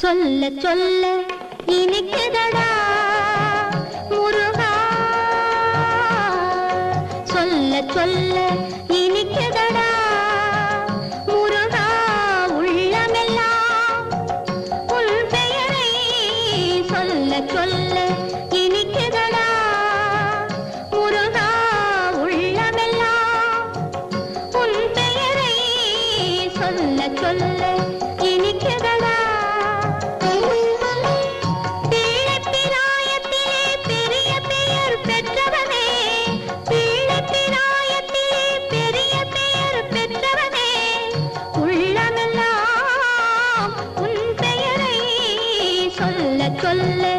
சொல்ல சொல்ல இனிக்குதடா முருகா சொல்ல சொல்ல இனிக்குதடா முருகா உள்ளமெல்லாம் உன் பெயரை சொல்ல சொல்ல இனிக்குதடா முருகா உள்ளமெல்லாம் உன் பெயரை சொல்ல சொல்ல இனிக்குதடா சொல்ல